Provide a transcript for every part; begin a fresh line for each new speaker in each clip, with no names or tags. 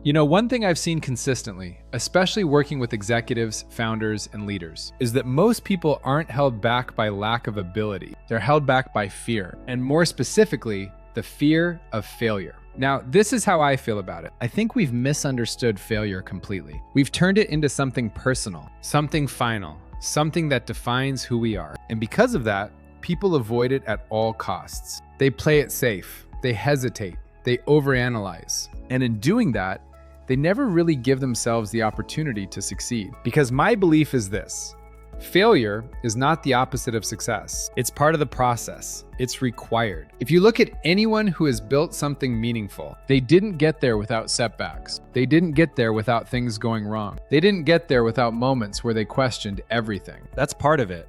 You know, one thing I've seen consistently, especially working with executives, founders, and leaders, is that most people aren't held back by lack of ability. They're held back by fear, and more specifically, the fear of failure. Now, this is how I feel about it. I think we've misunderstood failure completely. We've turned it into something personal, something final, something that defines who we are. And because of that, people avoid it at all costs. They play it safe, they hesitate, they overanalyze. And in doing that, they never really give themselves the opportunity to succeed. Because my belief is this: failure is not the opposite of success. It's part of the process. It's required. If you look at anyone who has built something meaningful, they didn't get there without setbacks. They didn't get there without things going wrong. They didn't get there without moments where they questioned everything. That's part of it.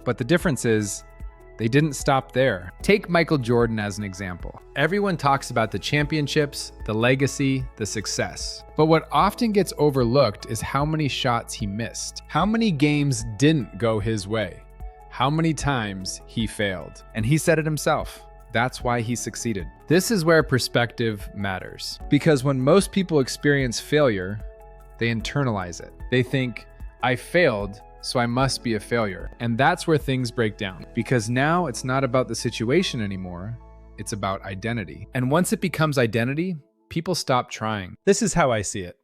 But the difference is, they didn't stop there. Take Michael Jordan as an example. Everyone talks about the championships, the legacy, the success. But what often gets overlooked is how many shots he missed, how many games didn't go his way, how many times he failed. And he said it himself. That's why he succeeded. This is where perspective matters. Because when most people experience failure, they internalize it. They think, I failed, so I must be a failure. And that's where things break down. Because now it's not about the situation anymore, it's about identity. And once it becomes identity, people stop trying. This is how I see it.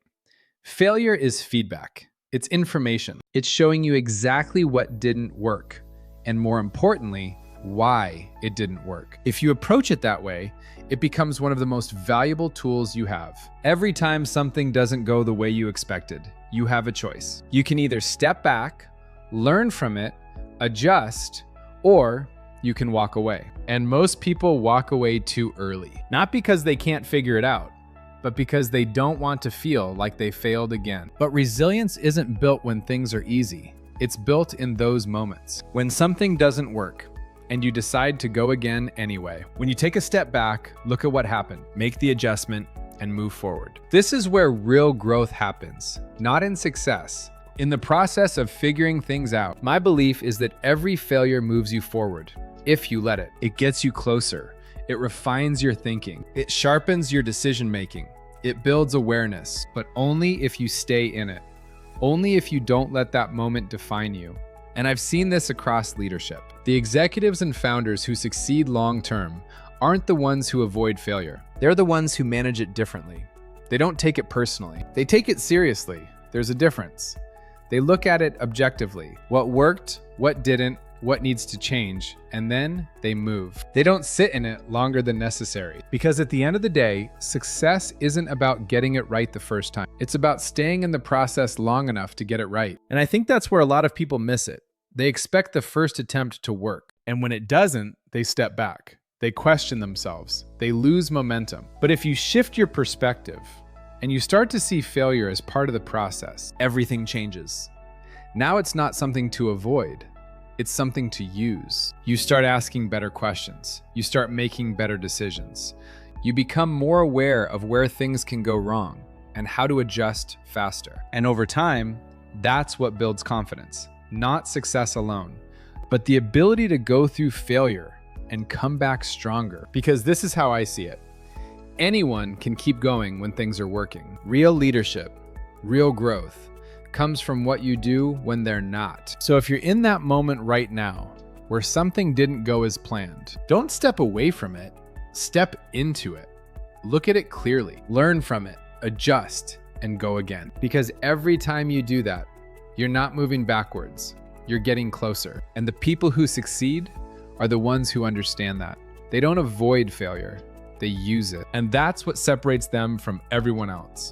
Failure is feedback. It's information. It's showing you exactly what didn't work, and more importantly, why it didn't work. If you approach it that way, it becomes one of the most valuable tools you have. Every time something doesn't go the way you expected, you have a choice. You can either step back, learn from it, adjust, or you can walk away. And most people walk away too early. Not because they can't figure it out, but because they don't want to feel like they failed again. But resilience isn't built when things are easy. It's built in those moments. When something doesn't work, and you decide to go again anyway. When you take a step back, look at what happened, make the adjustment, and move forward. This is where real growth happens, not in success. In the process of figuring things out, my belief is that every failure moves you forward, if you let it. It gets you closer. It refines your thinking. It sharpens your decision-making. It builds awareness, but only if you stay in it. Only if you don't let that moment define you. And I've seen this across leadership. The executives and founders who succeed long-term aren't the ones who avoid failure. They're the ones who manage it differently. They don't take it personally. They take it seriously. There's a difference. They look at it objectively. What worked, what didn't, what needs to change, and then they move. They don't sit in it longer than necessary. Because at the end of the day, success isn't about getting it right the first time. It's about staying in the process long enough to get it right. And I think that's where a lot of people miss it. They expect the first attempt to work. And when it doesn't, they step back. They question themselves. They lose momentum. But if you shift your perspective and you start to see failure as part of the process, everything changes. Now it's not something to avoid. It's something to use. You start asking better questions. You start making better decisions. You become more aware of where things can go wrong and how to adjust faster. And over time, that's what builds confidence. Not success alone, but the ability to go through failure and come back stronger. Because this is how I see it. Anyone can keep going when things are working. Real leadership, real growth, comes from what you do when they're not. So if you're in that moment right now, where something didn't go as planned, don't step away from it, step into it. Look at it clearly, learn from it, adjust, and go again. Because every time you do that, you're not moving backwards, you're getting closer. And the people who succeed are the ones who understand that. They don't avoid failure, they use it. And that's what separates them from everyone else.